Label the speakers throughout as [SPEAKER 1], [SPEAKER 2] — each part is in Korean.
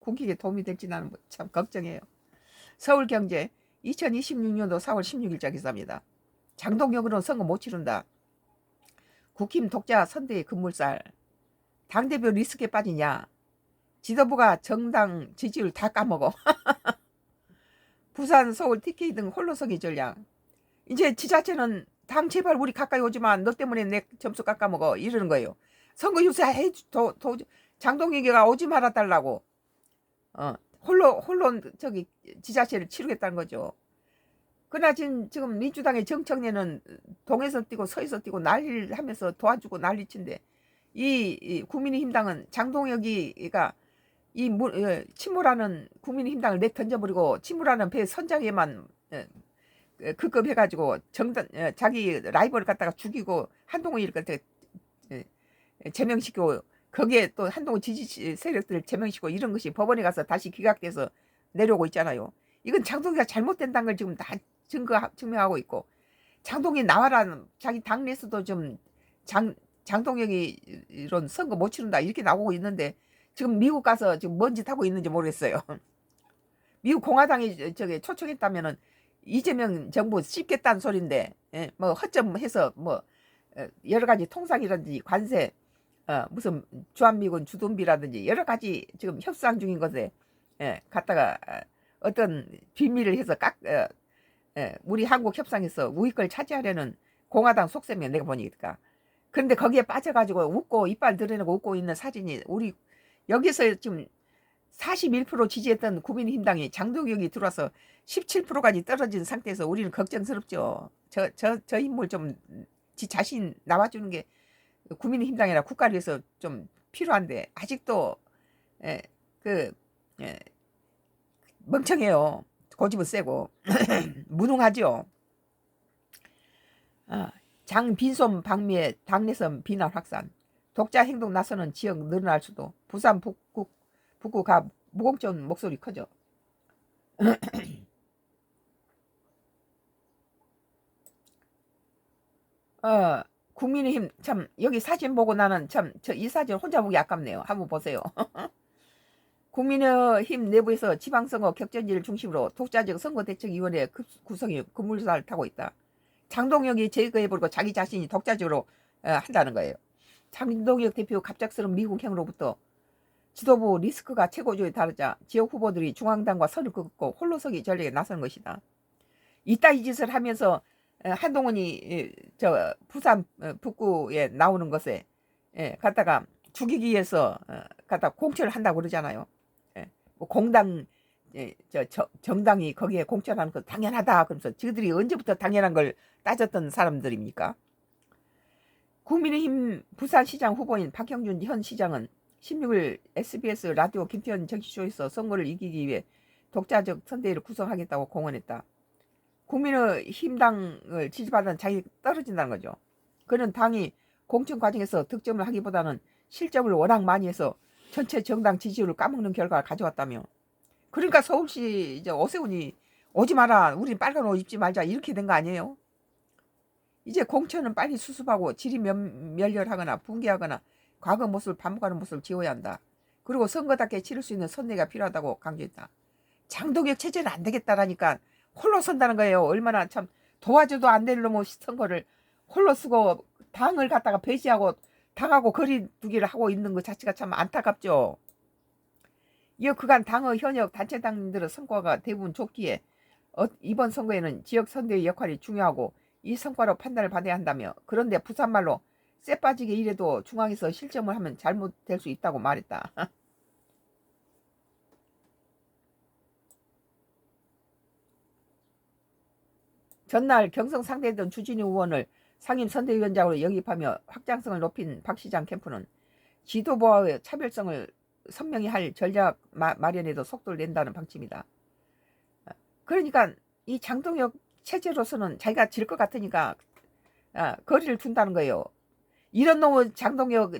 [SPEAKER 1] 국익에 도움이 될지 나는 참 걱정해요. 서울경제 2026년도 4월 16일자 기사입니다. 장동혁으로는 선거 못 치른다. 국힘 독자 선대의 급물살. 당대표 리스크에 빠지냐. 지도부가 정당 지지율 다 까먹어. 부산, 서울, TK 등 홀로서기 전략. 이제 지자체는 당 제발 우리 가까이 오지만 너 때문에 내 점수 깎아먹어 이러는 거예요. 선거 유세해 장동혁이가 오지 말아 달라고 홀로 저기 지자체를 치르겠다는 거죠. 그러나 지금 민주당의 정청래는 동에서 뛰고 서에서 뛰고 난리를 하면서 도와주고 난리친데 이 국민의힘당은 장동혁이가 침몰하는 국민의힘당을 내 던져버리고 침몰하는 배 선장에만 급급해가지고 자기 라이벌을 갖다가 죽이고 한동훈이를 갖다가 제명시키고 거기에 또 한동훈 지지 세력들을 제명시키고 이런 것이 법원에 가서 다시 기각돼서 내려오고 있잖아요. 이건 장동혁이가 잘못된다는 걸 지금 다 증명하고 있고 장동혁이 나와라 자기 당내에서도 좀 장동혁이 이런 선거 못 치른다 이렇게 나오고 있는데 지금 미국 가서 지금 뭔 짓 하고 있는지 모르겠어요. 미국 공화당이 저기 초청했다면은 이재명 정부 씹겠다는 소린데 뭐 허점해서 뭐 여러 가지 통상이라든지 관세 무슨 주한미군 주둔비라든지 여러 가지 지금 협상 중인 것에 갖다가 어떤 비밀을 해서 우리 한국 협상에서 우위권을 차지하려는 공화당 속셈이야 내가 보니까. 그런데 거기에 빠져가지고 웃고 이빨 드러내고 웃고 있는 사진이 우리 여기서 지금 41% 지지했던 국민의힘당이 장동혁이 들어와서 17%까지 떨어진 상태에서 우리는 걱정스럽죠. 저 인물 좀 지 자신 나와주는 게 국민의힘당이나 국가를 위해서 좀 필요한데 아직도 멍청해요. 고집은 세고 무능하죠. 장빈솜 방미의 당내선 비난 확산. 독자 행동 나서는 지역 늘어날 수도. 부산 북구가 무공천 목소리 커져. 국민의힘 참 여기 사진 보고 나는 참 이 사진 혼자 보기 아깝네요. 한번 보세요. 국민의힘 내부에서 지방선거 격전지를 중심으로 독자적 선거대책위원회 구성이 급물살을 타고 있다. 장동혁이 제거해버리고 자기 자신이 독자적으로 한다는 거예요. 장동혁 대표 갑작스러운 미국행으로부터 지도부 리스크가 최고조에 다르자 지역 후보들이 중앙당과 선을 긋고 홀로서기 전략에 나서는 것이다. 이따위 짓을 하면서 한동훈이 저 부산 북구에 나오는 것에 갖다가 죽이기 위해서 갖다 공천을 한다고 그러잖아요. 뭐 공당 정당이 거기에 공천하는 거 당연하다 그러면서 저들이 언제부터 당연한 걸 따졌던 사람들입니까? 국민의힘 부산시장 후보인 박형준 현 시장은 16일 SBS 라디오 김태현 정치쇼에서 선거를 이기기 위해 독자적 선대위를 구성하겠다고 공언했다. 국민의힘당을 지지받은 자기 떨어진다는 거죠. 그는 당이 공천 과정에서 득점을 하기보다는 실점을 워낙 많이 해서 전체 정당 지지율을 까먹는 결과를 가져왔다며. 그러니까 서울시 이제 오세훈이 오지 마라 우리 빨간 옷 입지 말자 이렇게 된 거 아니에요? 이제 공천은 빨리 수습하고 질이 멸렬하거나 붕괴하거나 과거 모습을 반복하는 모습을 지워야 한다. 그리고 선거답게 치를 수 있는 선대가 필요하다고 강조했다. 장동혁 체제는 안 되겠다라니까 홀로 선다는 거예요. 얼마나 참 도와줘도 안 될 놈의 선거를 홀로 쓰고 당을 갖다가 배제하고 당하고 거리두기를 하고 있는 것 자체가 참 안타깝죠. 이어 그간 당의 현역 단체당들의 성과가 대부분 좋기에 이번 선거에는 지역 선대의 역할이 중요하고 이 성과로 판단을 받아야 한다며 그런데 부산말로 쎄 빠지게 일해도 중앙에서 실점을 하면 잘못될 수 있다고 말했다. 전날 경성 상대했던 주진우 의원을 상임선대위원장으로 영입하며 확장성을 높인 박 시장 캠프는 지도부와의 차별성을 선명히 할 전략 마련에도 속도를 낸다는 방침이다. 그러니까 이 장동혁 체제로서는 자기가 질 것 같으니까 거리를 둔다는 거예요. 이런 놈은 장동혁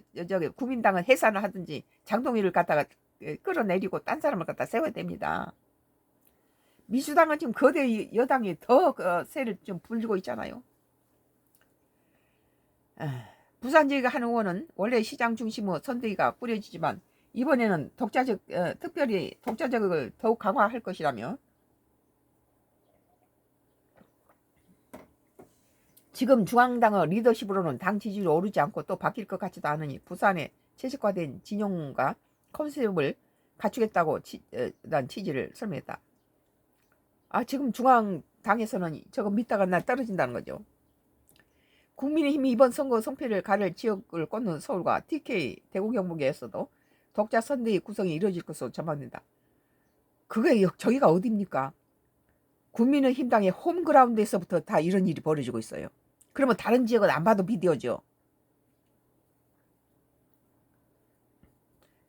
[SPEAKER 1] 국민당은 해산을 하든지 장동혁을 갖다가 끌어내리고 딴 사람을 갖다 세워야 됩니다. 민주당은 지금 거대 여당이 더 세를 좀 불리고 있잖아요. 부산 지역 한 의원은 원래 시장 중심의 선대위가 꾸려지지만 이번에는 특별히 독자적을 더욱 강화할 것이라며 지금 중앙당의 리더십으로는 당 지지율이 오르지 않고 또 바뀔 것 같지도 않으니 부산에 채식화된 진영과 컨셉을 갖추겠다고 난 취지를 설명했다. 지금 중앙당에서는 저거 믿다가 날 떨어진다는 거죠. 국민의힘이 이번 선거 성패를 가를 지역을 꽂는 서울과 TK 대구 경북에서도 독자 선대위 구성이 이루어질 것으로 전망된다. 그게 저기가 어디입니까? 국민의힘당의 홈그라운드에서부터 다 이런 일이 벌어지고 있어요. 그러면 다른 지역은 안 봐도 비디오죠.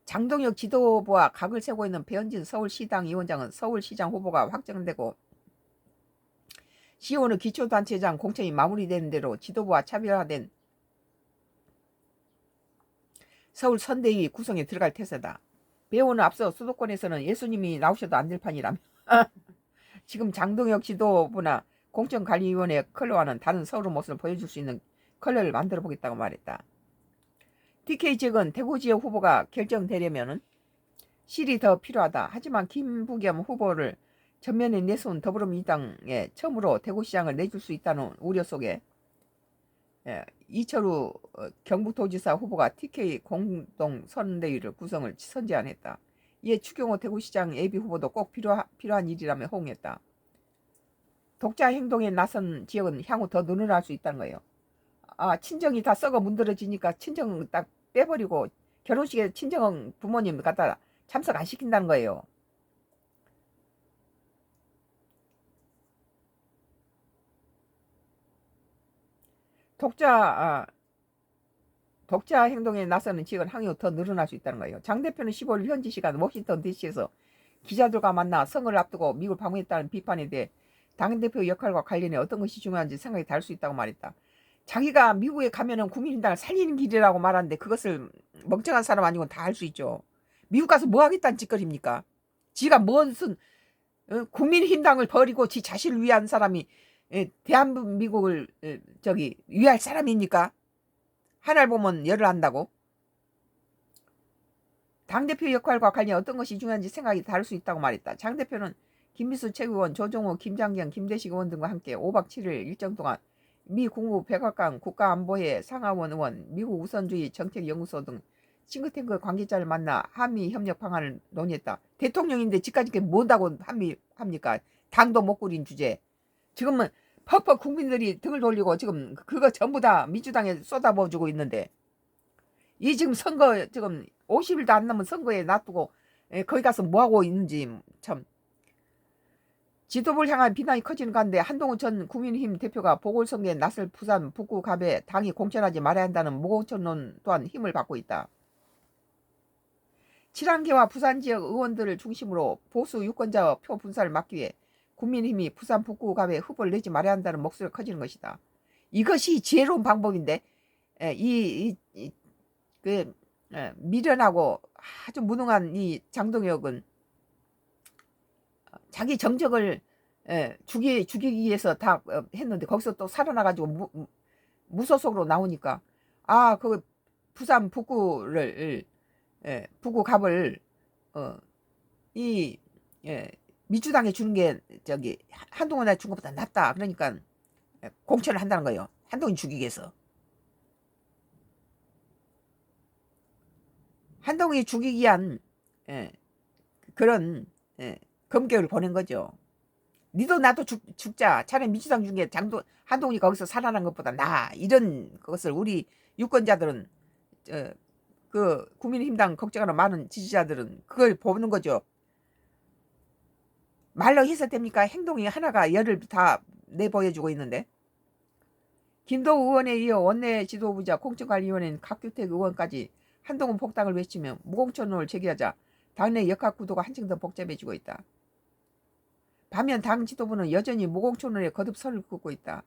[SPEAKER 1] 장동혁 지도부와 각을 세우고 있는 배현진 서울시당 위원장은 서울시장 후보가 확정되고 시의원의 기초단체장 공천이 마무리되는 대로 지도부와 차별화된 서울 선대위 구성에 들어갈 태세다. 배우는 앞서 수도권에서는 예수님이 나오셔도 안 될 판이라며 지금 장동혁 지도부나 공천관리위원회 컬러와는 다른 서울의 모습을 보여줄 수 있는 컬러를 만들어 보겠다고 말했다. TK 지역은 대구 지역 후보가 결정되려면 실이 더 필요하다. 하지만 김부겸 후보를 전면에 내세운 더불어민주당에 처음으로 대구시장을 내줄 수 있다는 우려 속에 이철우 경북도지사 후보가 TK 공동선대위를 구성을 선제안했다. 이에 추경호 대구시장 예비 후보도 꼭 필요한 일이라며 호응했다. 독자 행동에 나선 지역은 향후 더 늘어날 수 있다는 거예요. 친정이 다 썩어 문드러지니까 친정 딱 빼버리고 결혼식에 친정 부모님 갖다 참석 안 시킨다는 거예요. 독자 행동에 나서는 지역은 향후 더 늘어날 수 있다는 거예요. 장 대표는 15일 현지 시간 워싱턴 DC에서 기자들과 만나 선거를 앞두고 미국을 방문했다는 비판에 대해 당대표 역할과 관련해 어떤 것이 중요한지 생각이 다를 수 있다고 말했다. 자기가 미국에 가면은 국민의당을 살리는 길이라고 말하는데 그것을 멍청한 사람 아니고 다 알 수 있죠. 미국 가서 뭐 하겠다는 짓거리입니까? 지가 무슨 국민의힘당을 버리고 지 자신을 위한 사람이 대한민국을 위할 사람입니까? 하나를 보면 열을 안다고? 당대표 역할과 관련 어떤 것이 중요한지 생각이 다를 수 있다고 말했다. 장 대표는 김미수 최고위원, 조정호, 김장경, 김대식 의원 등과 함께 5박 7일 일정 동안 미 국무부 백악관 국가안보회 상하원 의원, 미국 우선주의 정책연구소 등 싱크탱크 관계자를 만나 한미 협력 방안을 논의했다. 대통령인데 지까지 뭔다고 합니까? 당도 못 꾸린 주제. 지금은 퍽퍽 국민들이 등을 돌리고 지금 그거 전부 다 민주당에 쏟아부어주고 있는데 이 지금 선거 지금 50일도 안 남은 선거에 놔두고 거기 가서 뭐하고 있는지 참. 지도부를 향한 비난이 커지는 가운데 한동훈 전 국민의힘 대표가 보궐선거에 나설 부산 북구 갑에 당이 공천하지 말아야 한다는 무공천론 또한 힘을 받고 있다. 친한계와 부산 지역 의원들을 중심으로 보수 유권자 표 분산을 막기 위해 국민의힘이 부산 북구 갑에 후보를 내지 말아야 한다는 목소리가 커지는 것이다. 이것이 지혜로운 방법인데 미련하고 아주 무능한 이 장동혁은 자기 정적을 죽이기 위해서 다 했는데 거기서 또 살아나가지고 무소속으로 나오니까 그 부산 북구를 북구 갑을 민주당에 주는 게 한동훈에 준 것보다 낫다. 그러니까 공천을 한다는 거예요. 한동훈 죽이기 위해서. 한동훈이 죽이기 위한 그런 검격을 보낸 거죠. 니도 나도 죽자. 차라리 민주당 중에 한동훈이 거기서 살아난 것보다 나아. 이런 것을 우리 유권자들은 그 국민의힘당 걱정하는 많은 지지자들은 그걸 보는 거죠. 말로 해서 됩니까? 행동이 하나가 열을 다 내보여주고 있는데. 김도우 의원에 이어 원내 지도부자 공천관리위원회는 각규택 의원까지 한동훈 복당을 외치며 무공천론을 제기하자 당내 역학 구도가 한층 더 복잡해지고 있다. 반면 당 지도부는 여전히 무공천론에 거듭 선을 긋고 있다.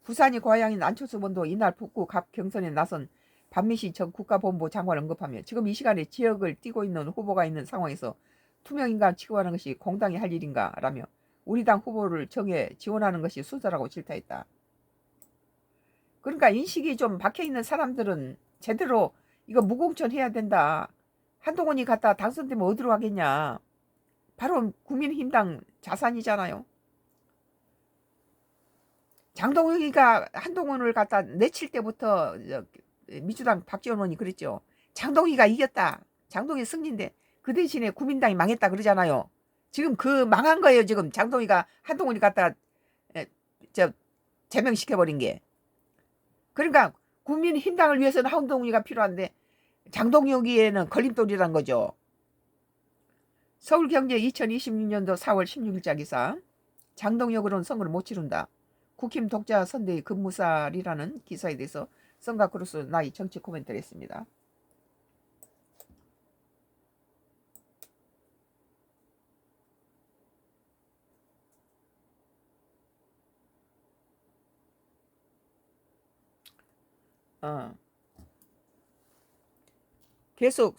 [SPEAKER 1] 부산이 고향인 안철수 의원도 이날 북구 갑 경선에 나선 반미시 전 국가본부 장관을 언급하며 지금 이 시간에 지역을 뛰고 있는 후보가 있는 상황에서 투명인간 취급하는 것이 공당이 할 일인가 라며 우리 당 후보를 정해 지원하는 것이 순서라고 질타했다. 그러니까 인식이 좀 박혀있는 사람들은 제대로 이거 무공천 해야 된다. 한동훈이 갖다 당선되면 어디로 가겠냐. 바로 국민의힘당 자산이잖아요. 장동혁이가 한동훈을 갖다 내칠 때부터 민주당 박지원 의원이 그랬죠. 장동희가 이겼다. 장동희 승리인데 그 대신에 국민당이 망했다 그러잖아요. 지금 그 망한 거예요. 지금 장동희가 한동훈이 갖다 저 제명시켜버린 게. 그러니까 국민힘당을 위해서는 한동훈이가 필요한데 장동혁이에는 걸림돌이란 거죠. 서울경제 2026년도 4월 16일자 기사. 장동혁으로는 선거를 못 치른다. 국힘 독자 선대의 급무살이라는 기사에 대해서 성가크루스 나이 정치 코멘트를 했습니다. 계속